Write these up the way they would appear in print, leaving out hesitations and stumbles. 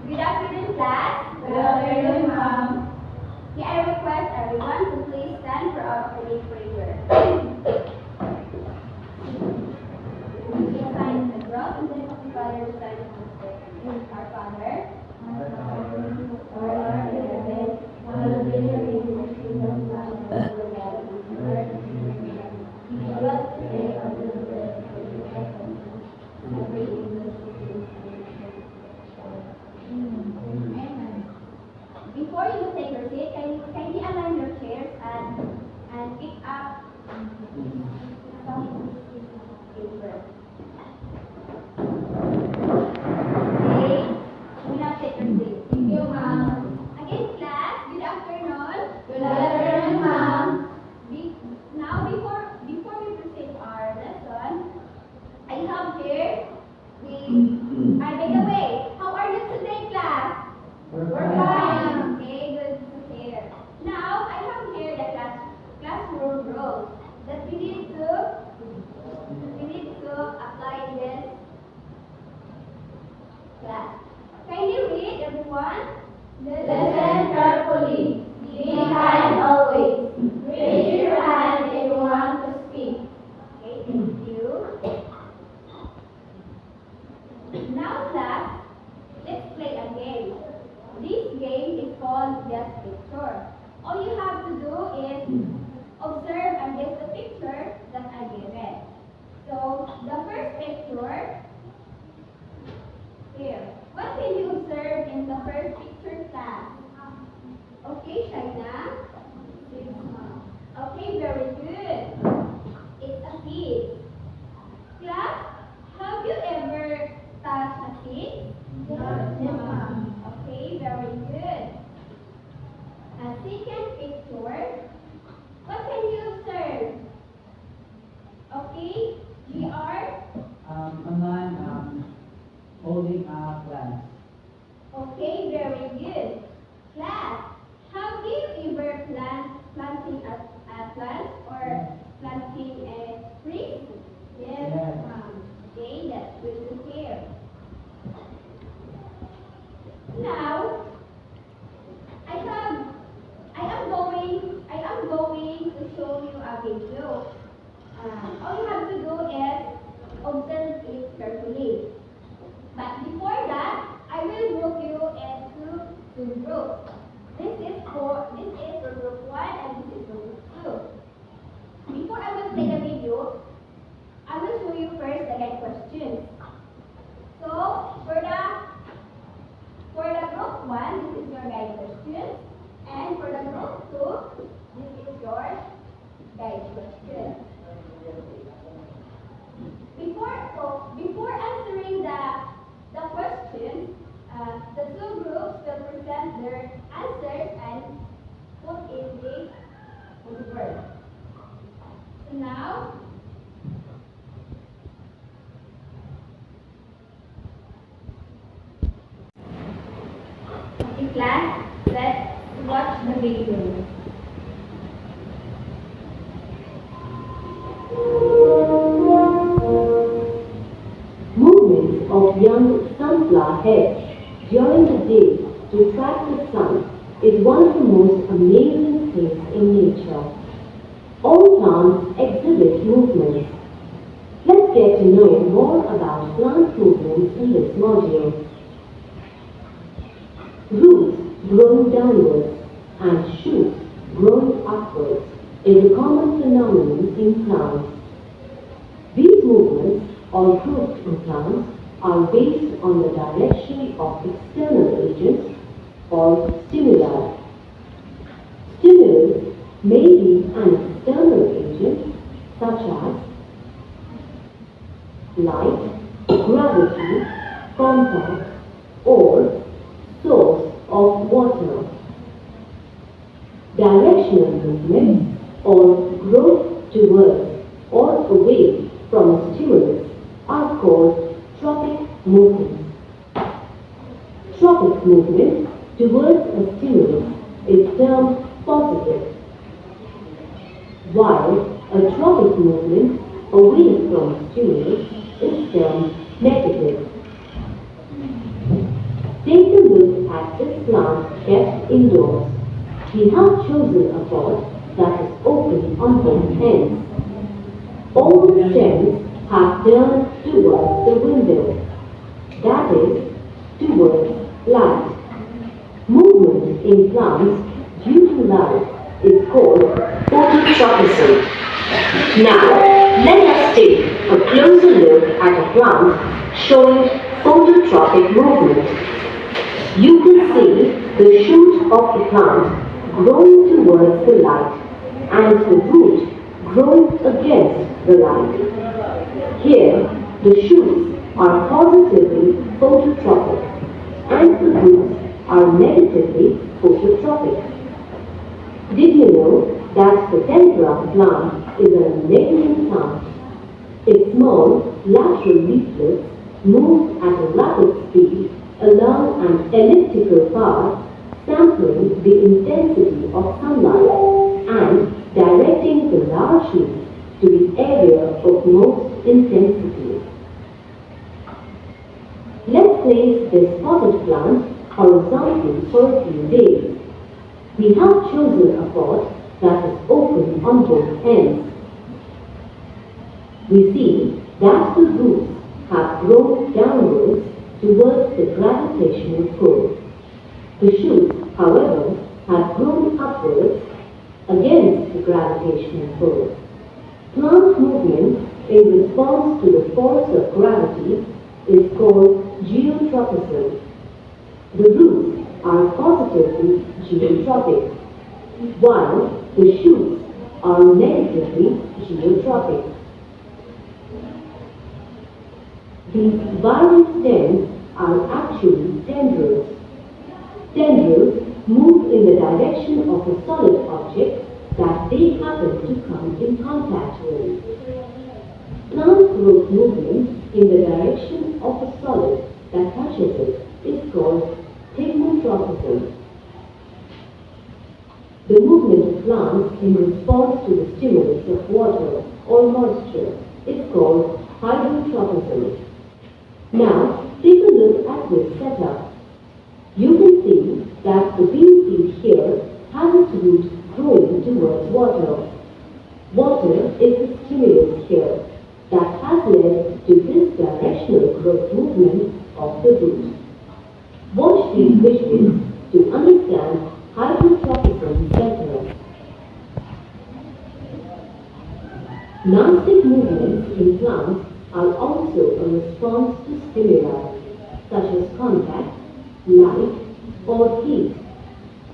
Good afternoon, class. Good afternoon, ma'am. May I request everyone to please stand for our opening prayer. We assign the cross in the name of the Father, the Son, and the Holy Spirit. Our Father, Our Lord in heaven, hallowed be your name, your kingdom come, your will be done on earth as it is in heaven. Give us today our daily bread, and forgive us our sins, as we forgive those Amen. Before you take your seat, kindly align your chairs and pick up some paper. Okay, you now take your seat. Thank you, ma'am. Again, class, good afternoon. Good afternoon, ma'am. Now, before we proceed our lesson, I have here by the way, how are you today, class? We're fine. Okay, good to hear. Now, I have here the classroom rules that we need to apply in this class. Kindly read, everyone. Listen carefully. Be kind always. Raise your hand if you want to speak. Okay, thank you. Now, class, let's play a game. This game is called Guess Picture. All you have to do is observe and guess the picture that I given. So, the first picture, here. What can you observe in the first picture, class? Okay, Shaina? Okay, very good. It's a seed. Class, have you ever touched a seed? Yes, ma'am. Okay, very good. A second picture, what can you observe? Okay, GR? A man holding a plant. Okay, very good. Class, have you ever planting a plant or planting a tree? Yes. Okay, that's good to hear. Now, I am going to show you a video. All you have to do is observe it carefully. But before that, I will group you into two groups. This is for group 1 and this is for group 2. Before I will play the video, I will show you first the guide questions. So for the group 1, this is your guide question, and for the group 2, this is your guide question. Before answering the questions, the two groups will present their answers and put in the word. So now, okay, class, let's watch the video. Movements of young sunflower heads during the day to track the sun is one of the most amazing things in nature. All plants exhibit movements. Let's get to know more about plant movements in this module. Roots growing downwards and shoots growing upwards is a common phenomenon in plants. These movements, or growths in plants, are based on the direction of external agents or stimuli. Stimulus may be an external agent such as light, gravity, contact, or source of water. Directional movements or growth towards or away from a stimulus are called tropic movements. Tropic movement towards a stimulus is termed positive, while a tropic movement away from a stimulus is termed negative. Take a look at this plant kept indoors. We have chosen a pot that is open on both ends. All the stems have turned towards the window, that is, towards light. Movement in plants due to light is called phototropism. Now, let us take a closer look at a plant showing phototropic movement. You can see the shoot of the plant growing towards the light and the root growing against the light. Here, the shoots are positively phototropic and the roots are negatively phototropic. Did you know that the telegraph plant is an American plant? Its small lateral leaflets move at a rapid speed along an elliptical path, sampling the intensity of sunlight and directing the large leaf to the area of most intensity. Let's place this potted plant horizontally for a few days. We have chosen a pot that is open on both ends. We see that the roots have grown downwards towards the gravitational pull. The shoots, however, have grown upwards against the gravitational pull. Plant movement in response to the force of gravity is called geotropism. The roots are positively geotropic, while the shoots are negatively geotropic. These viral stems are actually tendrils. Tendrils move in the direction of a solid object that they happen to come in contact with. Plant growth movement in the direction of a solid that touches it is called thigmotropism. The movement of plants in response to the stimulus of water or moisture is called hydrotropism. Now, take a look at this setup. You can see that the bean seed here has its root growing towards water. Water is the stimulus here that has led to this directional growth movement of the root. Watch these visuals to understand hydrotropism better. Nastic movements in plants are also a response to stimuli, such as contact, light, or heat.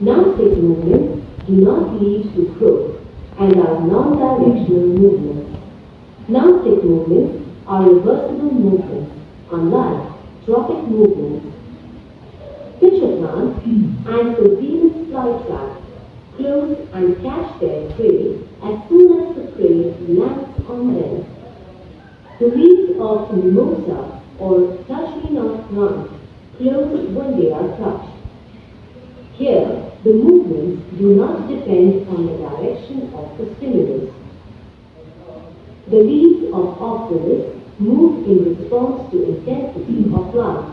Nastic movements do not lead to growth and are non-directional movements. Nastic movements are reversible movements, unlike tropic movements. Pitcher plants and the Venus flytrap close and catch their prey as soon as the prey lands on them. The leaves of mimosa or touch-me-not plant close when they are touched. Here, the movements do not depend on the direction of the stimulus. The leaves of oxalis move in response to intensity of light.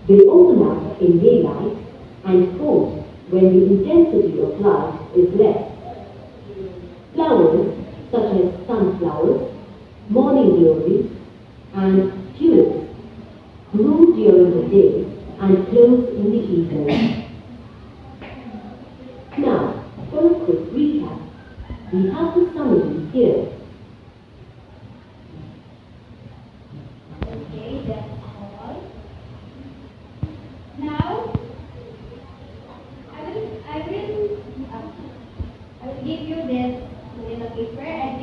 They open up in daylight and fold when the intensity of light is less. Flowers such as sunflowers, morning glories, and tulips bloom during the day and close in the evening. Now, for a quick recap, we have the summary here. Okay, that's all. Now, I will give you this little paper, and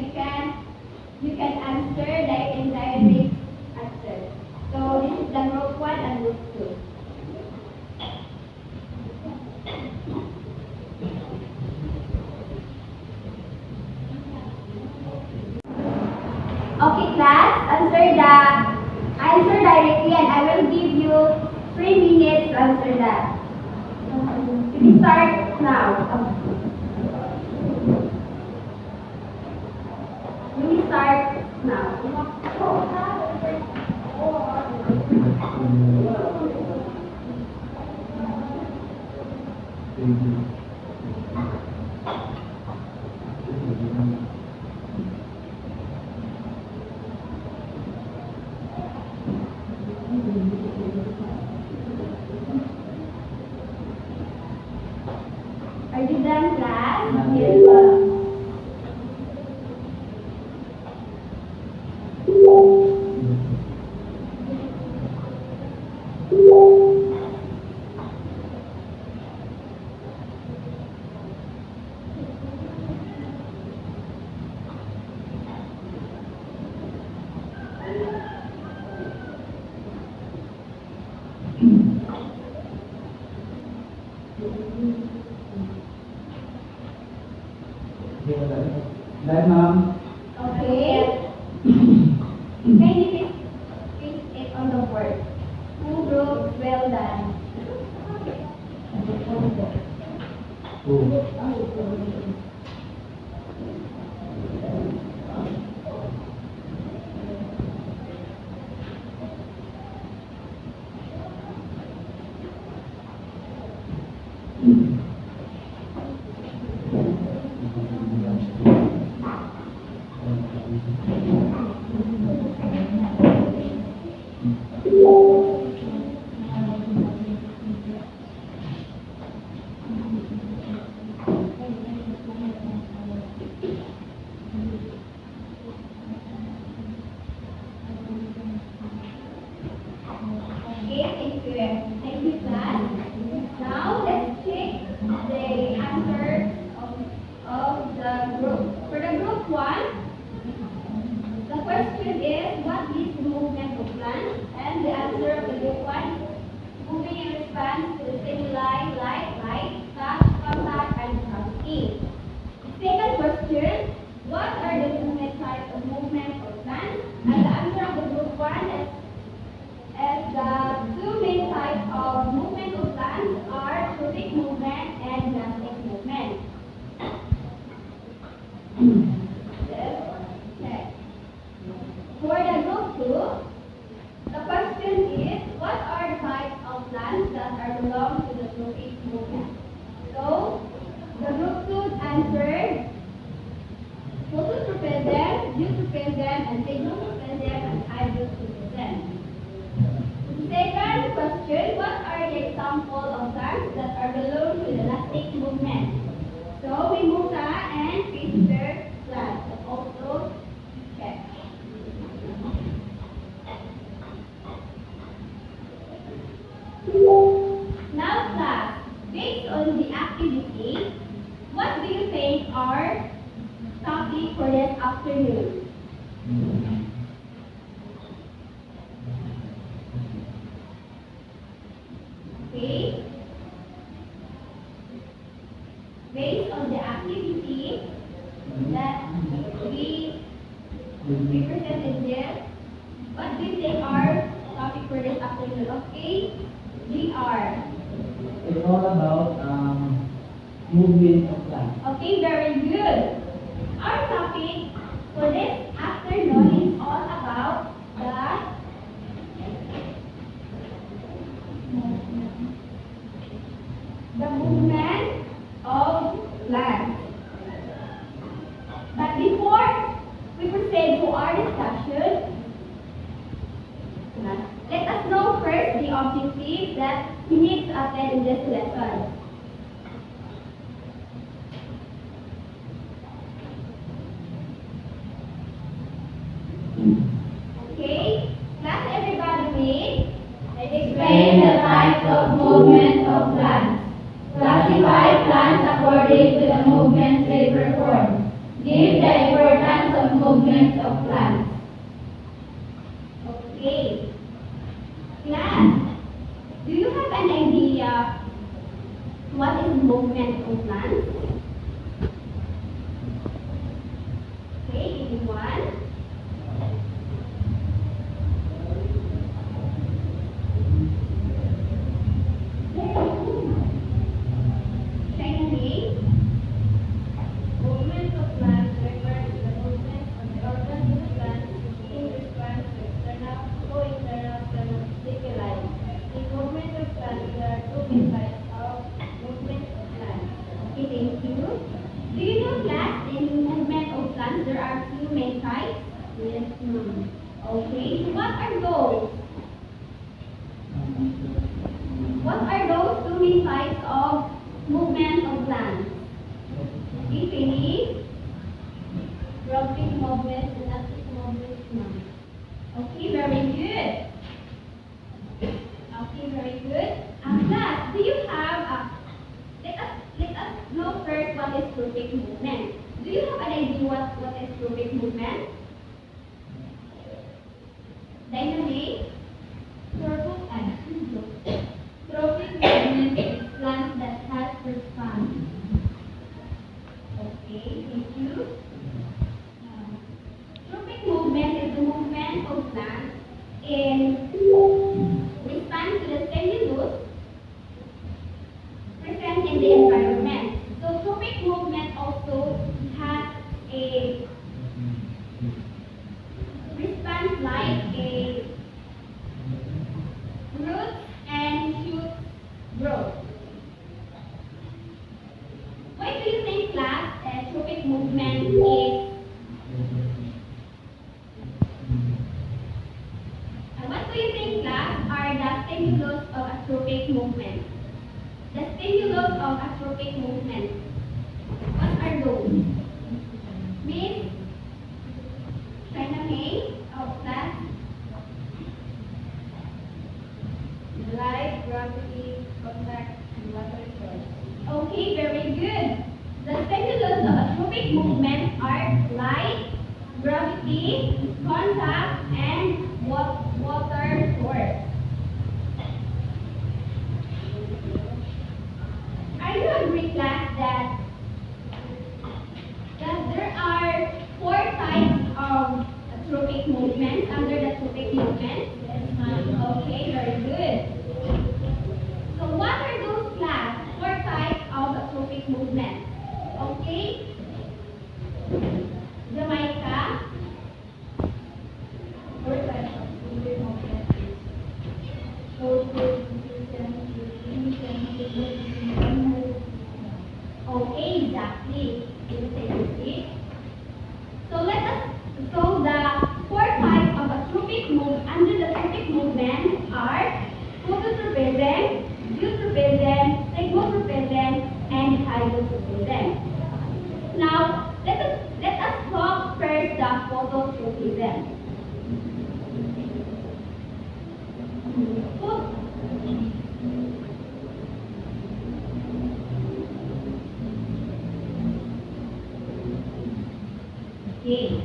you can answer the indirect answer. So this is the group 1 and group 2. Okay, class, answer directly, and I will give you 3 minutes to answer that. You can start now. You can start now. Are you done, class? Yes. Right, ma'am? Okay. Kindly fix it on the board. Who wrote well done? Okay, thank you. Thank you, class. Now let's check the answer of the group. For the group one, the question is what is movement of plants? And the answer of the group one, moving in response to the stimuli like light, touch, contact, and trafficking. The second question, what are the movement types of movement of plants? And the answer of the group one is as the two main types of movement of plants are trophic movement and plastic movement. Yes. Okay. For the group two, the question is what are the types of plants that are belong to the trophic movement? So the group two answered phototrophism, eutrophism, and signotrophism, and hydrotrophism. Second question, what are the examples of plants that are belong to the elastic movement? So, mimosa and pittsburgh plants. Also, check. Now, class, based on the activity, what do you think are topic for this afternoon? Okay. Based on the activity that we presented here, what do you think are topic for this afternoon? Okay, GR. It's all about movement of plants. Okay, very good. Our topic for this afternoon is all about the movement of plants. But before we proceed to our discussion, let us know first the objectives that we need to attend in this lesson. Okay, class, everybody read. Explain the types of movements of plants. Classify plants according to the movements they perform. Give the importance of movements of plants. Okay. Class, do you have an idea what is movement of plants? Okay, give me one. Shiny. Movement of plants refers to the movement of the organs of the plant in response to external or internal stimuli. In movement of plants, there are two main types of movement of plants, there are two main types. Yes, ma'am. Okay, so what are those? What are those two main types of movement of plants? If any? Dropping movement, elastic movement, ma'am. Okay, very good. Okay, very good. Class, do you have let us know first what is tropic movement. Do you have an idea what is tropic movement? Dynamic? Tropic movement is plants that has response. Okay, thank you. Tropic movement is the movement of plants in response to the stimulus present in the environment. So tropic movement also has a response like a root and shoot growth. Why do you think class tropic movement is what do you think class are the stimulus of a tropic movement? The stimulus of a tropic movement. What are those? Miss China May of class? Light, gravity, contact, and water source. Okay, very good. The stimulus of a tropic movement are light, gravity, contact, and water source. Are you agree, class, that there are four types of tropic movements under the tropic movement? Yes, ma'am. Okay, very good. So what are those class? Four types of tropic movement. Okay? Jamaica. Four types of tropic movement is cold, diffusion, diffusion, Okay, exactly. So so the four types of a tropic move under the tropic movement are phototropism, geotropism, psychotropism, and hydrotropism. Now let us talk first the phototropism. Pho- Okay.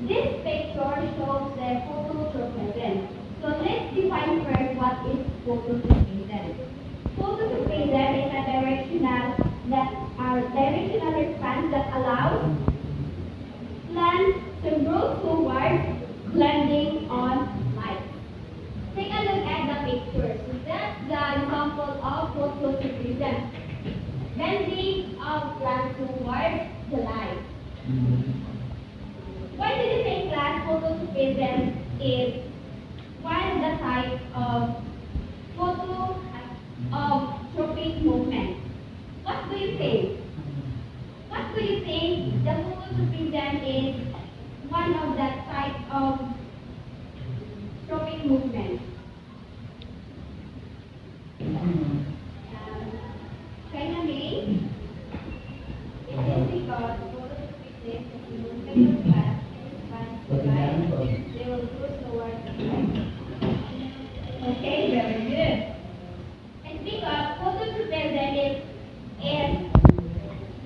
This picture shows the phototropism. So let's define first what is phototropism. Phototropism is a directional response that allows plants to grow toward blending on light. Take a look at the picture. So that's the example of phototropism. Bending of plants towards the light. Why do you think class phototropism is one of the types of tropic movement? What do you think? What do you think the phototropism is one of the types of tropic movement? China May? It is because photosynthesis is the movement of plants response to light. They will grow towards the light. Okay, very good. It's because phototropism is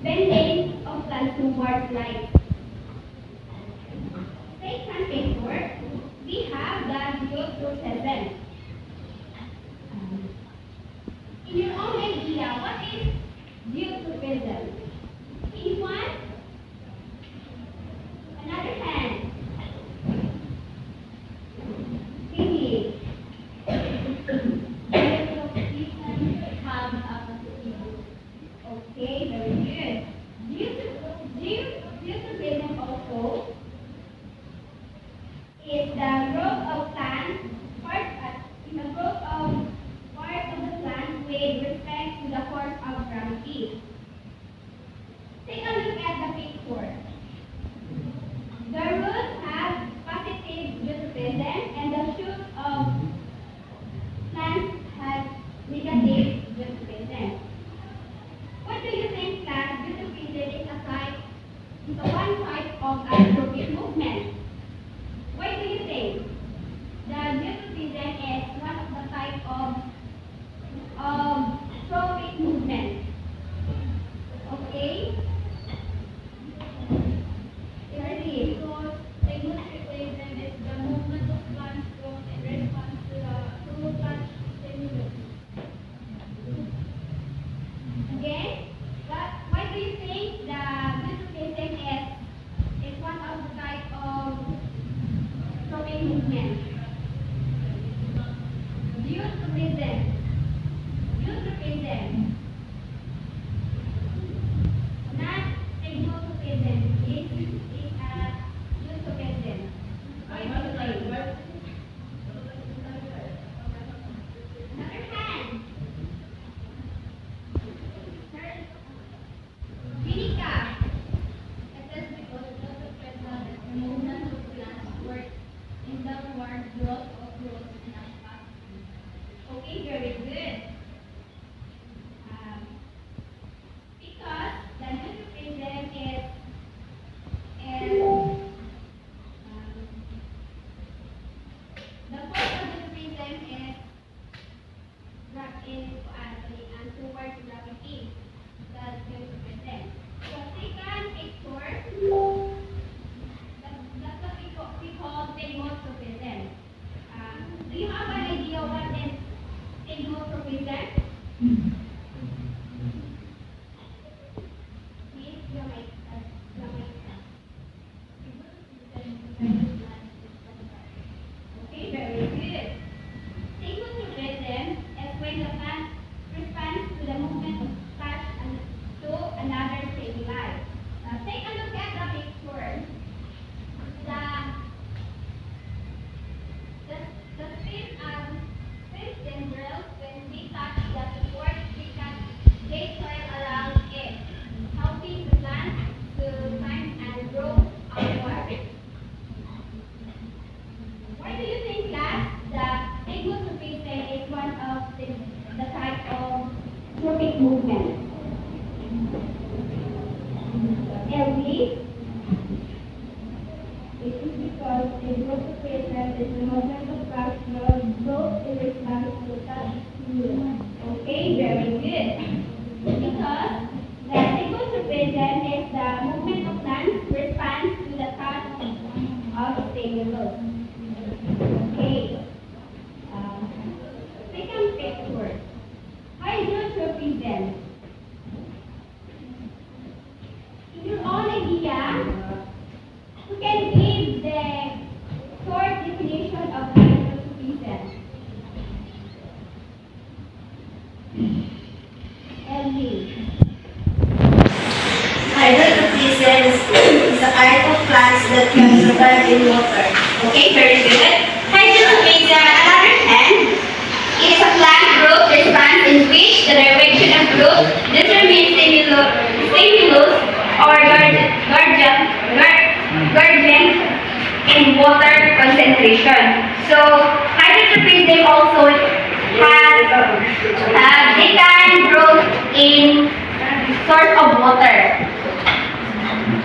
bending of plants towards light. Second picture, we have the geotropism. In your own idea, what is geotropism? Anyone? Another hand. Really? Okay, very good. Geotropism also is the growth of plants, the growth of part of the plant with respect to the force of gravity. Eutrophism. Eutrophism. Not Eutrophism. It is a eutrophism. Why do you say? Another hand. Ginica. It is because eutrophism is the movement of plants work in downward growth of growth in a fast. Okay, very good. Because the eutrophism is the first of eutrophism is and towards gravity. That's eutrophism. So second picture, that's what we call pegmotrophism. Do you have an idea what is pegmotrophism? Please, you might. Okay, very good. Pegmotrophism is when the plant responds to the movement of touch and to another stimuli. Take a look at the picture. The stem tendrils, when they touch the support, they coil around it, helping the plant to climb and grow upward. Why do you think, class, that pegmotrophism is one of the type of trophic movement? LV? It is because pegmotrophism is the movement of plants growth in response to touch stimuli. Okay, very good. Because the pegmotrophism is the movement of plants response to the touch of stimulus. Okay. Second picture. Hydrotrophism. In your own idea, you can give the short definition of hydrotrophism. LV. Hydrotrophism is a type of plants that can survive in water. Okay, very good. Hydrotrophism, on the other hand, is a plant growth response in which the direction of growth determines stimulus or guardian in water concentration. So, hydrotrophism also they can grow in source of water.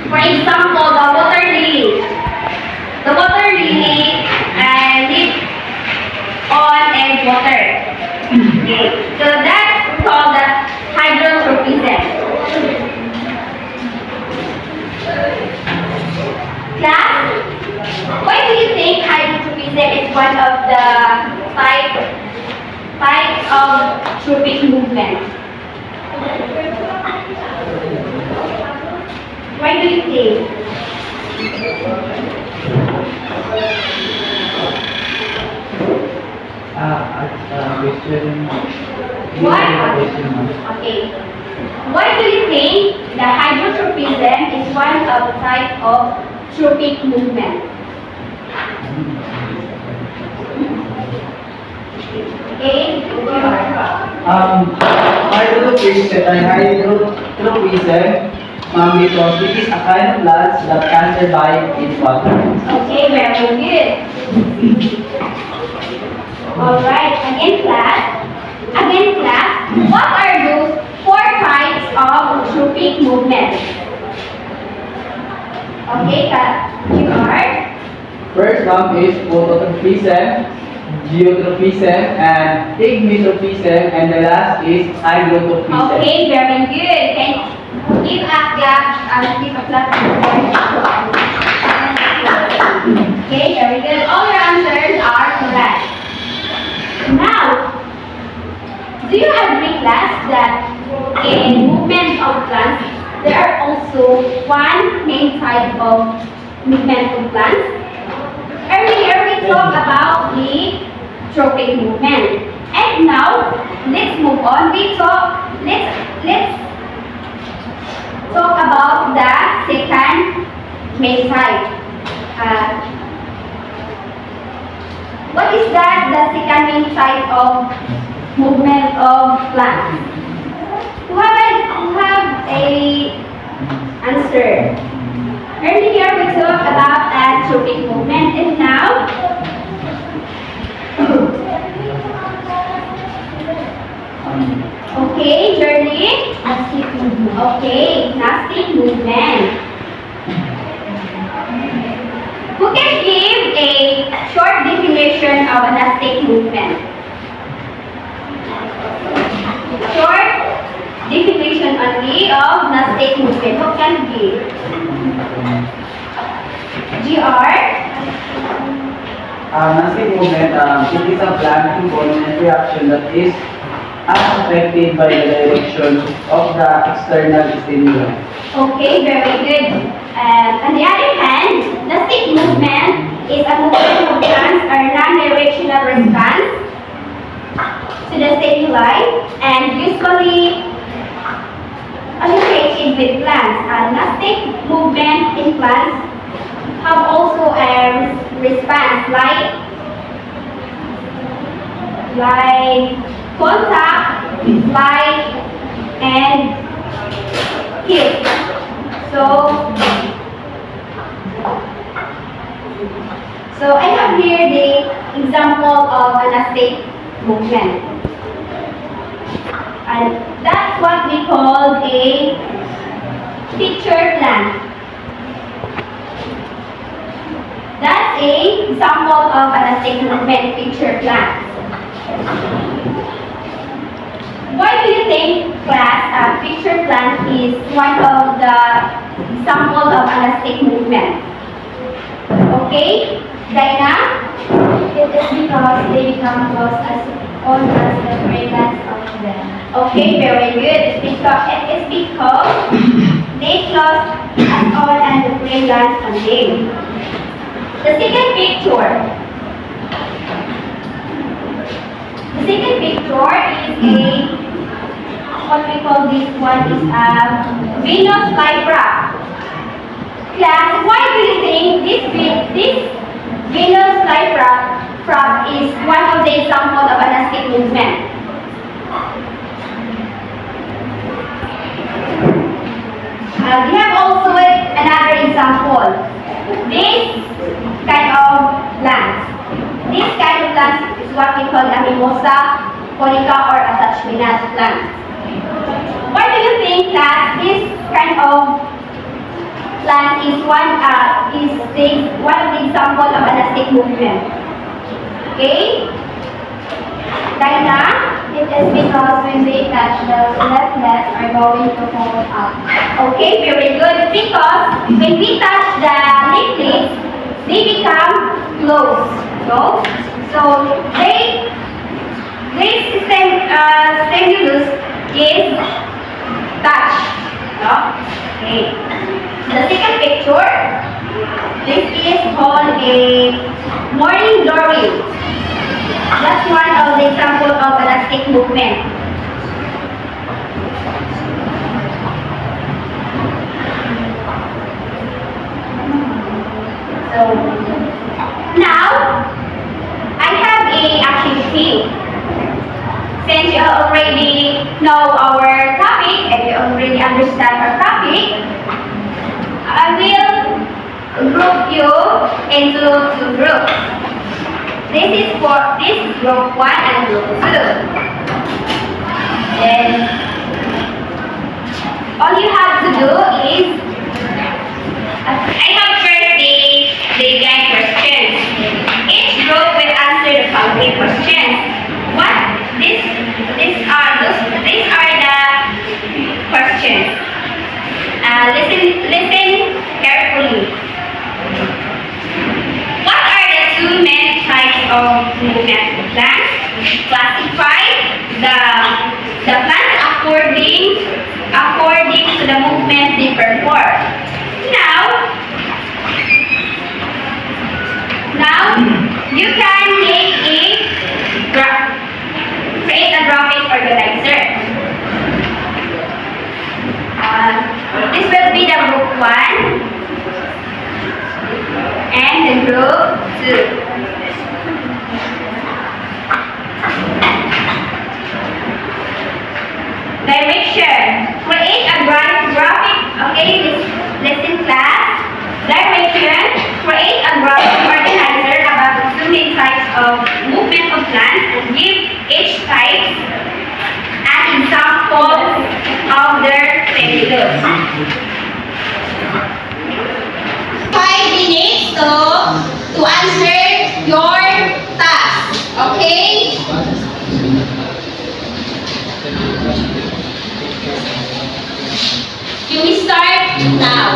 For example, the water lily. The water lily live on egg water. Okay, so that's called the hydrotrophism. Class, why do you think hydrotrophism is one of the types of trophic movement? Why do you think? Question. Why? Question. Okay. Why do you think the hydrotrophism is one of the type of trophic movement? Okay, Hydrotrophism, because it is a kind of plants that can survive in water. Okay, very good. Alright, again class, what are those four types of trophic movement? Okay, you are? First one is phototrophism, geotrophism, and pygmitrophism, and the last is hydrotrophism. Okay, very good. Can you give a clap? Give a clap. Okay, very good. All your answers are correct. Now, do you agree, class, that in movement of plants, there are also one main type of movement of plants? Earlier, we talked about the trophic movement. And now, let's move on. Let's talk about the second main type. What is that? The second main type of movement of plants. Who have a answer? Earlier we talked about anthropic movement, and now okay, journey. Okay, gnostic movement. Who can give a short definition of a gnostic movement? Short definition only of gnostic movement. Who can give? GR? Gnostic movement, it is a blank component reaction that is unaffected by the direction of the external stimuli. Okay, very good. On the other hand, gnostic movement is a movement of plants or non-directional response to the stimuli and usually associated with plants. Gnostic movement in plants have also a response like contact, light, and heat. So I have here the example of a gnostic movement. And that's what we call a picture plant. That's a example of a gnostic movement picture plant. Why do you think, class, picture plant is one of the example of a gnostic movement? Okay, Dinah? It is because they become close as all as the fragrance of them. Okay, very good. It is because they close as all and the fragrance on them. The second picture. The second picture is what we call this one is a Venus flytrap. Class, why do you think this Venus flytrap is one of the examples of a gnostic movement? We have also another example. This kind of plants. This kind of plants is what we call a mimosa, conica, or a Touchminaz plant. Why do you think that this kind of plant is one of the example of a gnostic movement? Okay? Dinah? It is because when they touch, the leaflets are going to fall up. Okay, very good. Because when we touch the leaflets, they become close. So this stimulus is touch. No? Okay. The second picture, this is called a morning glory. That's one of the example of elastic movement. So now I have a activity. Since you already know our topic and you already understand our topic, I will group you into two groups. This is group 1 and group 2. Then all you have to do is I have first the guide questions. Each group will answer the following questions. These are the questions. Listen carefully. What are the two main types of movement plants? Classify the plants according to the movement they perform. Now you can make a graph. organizer. This will be the group 1 and the group 2. Direction. Create a graphic. Okay, listen class. Direction. Create a graphic organizer about the two main types of movement of plants and give each type an example of their payload. 5 minutes to answer your task. Okay? You will start now.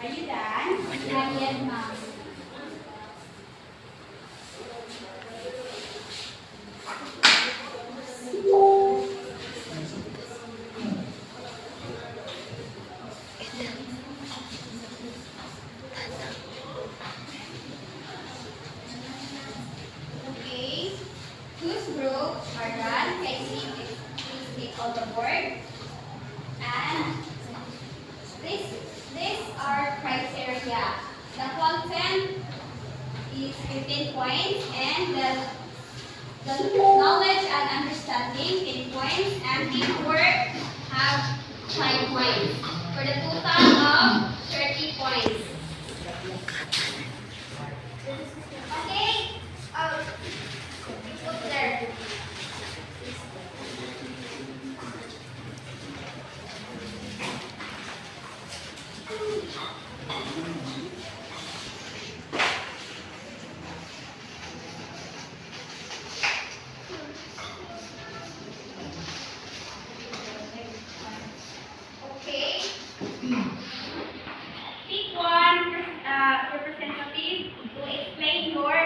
Are you done? Not yet, ma'am. Okay. Whose groups are done? Can you please click on the board? And these are criteria. The content is 15 points and the knowledge and understanding 10 points and teamwork have 5 points for the total of 30 points. Okay? Put there. Okay. Pick one representative to explain your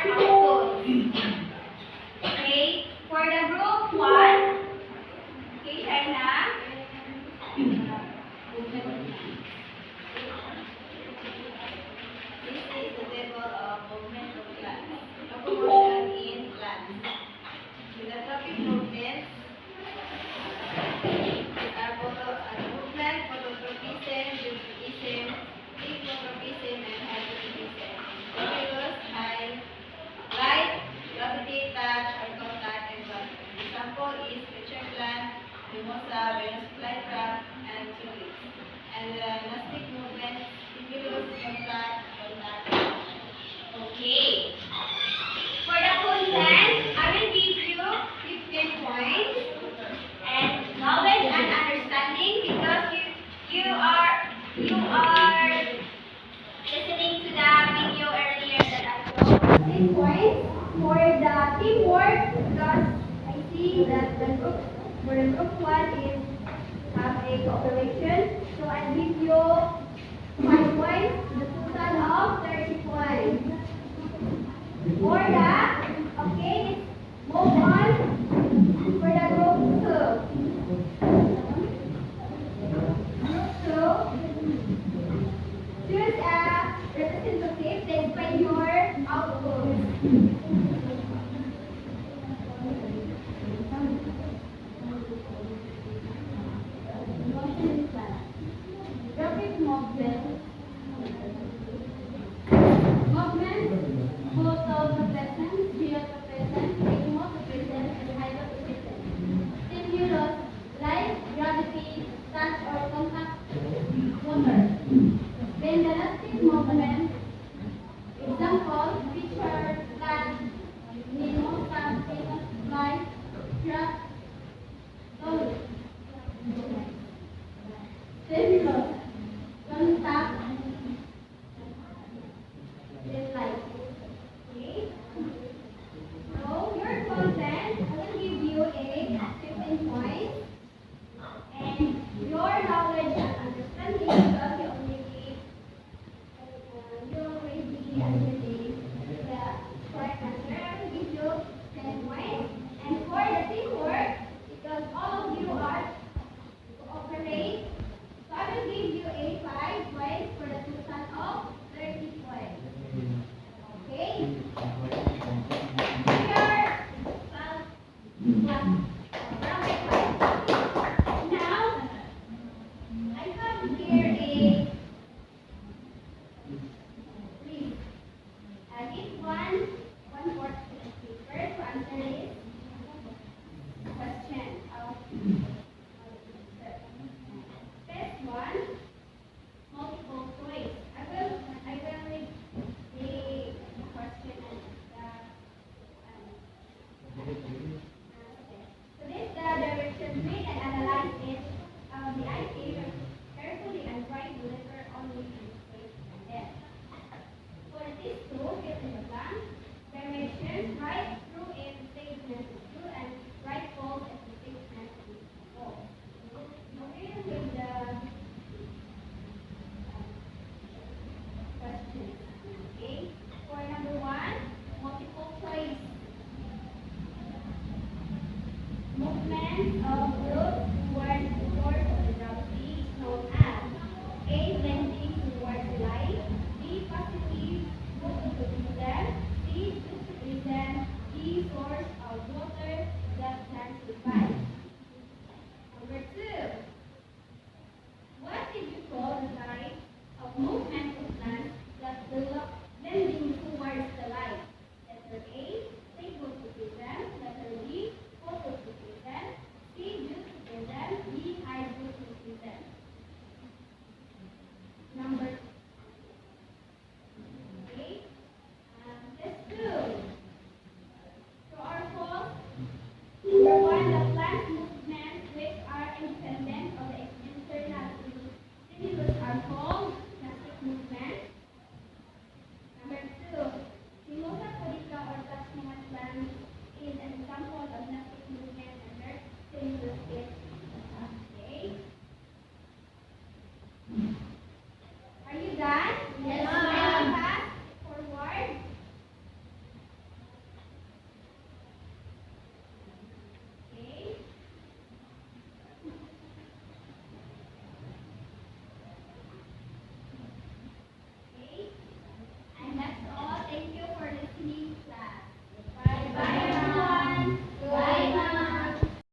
15 points for the teamwork because I see that the group, for the group 1 is have a cooperation. So I give you 5 points, the total of 30 points. For that, okay, let's move on for the group 2. Choose a representative that by your output. Rapid movement. Both of the present, three of the present, taking of the present, and height of the present. Stimulus, light, gravity, touch or contact, water. Then the elastic movement, example, picture, plant, Nemo, famous, light, truck, solid. Stimulus, contact, then light. Okay? So, your content, I will give you a 15 points. And your knowledge and understanding, because you already understanding the correct answer, I will give you 10 points. And for the teamwork, because all of you are cooperate, so I will give you a 5 points for the total of 30 points. Okay? Here, now, I have here a list. This one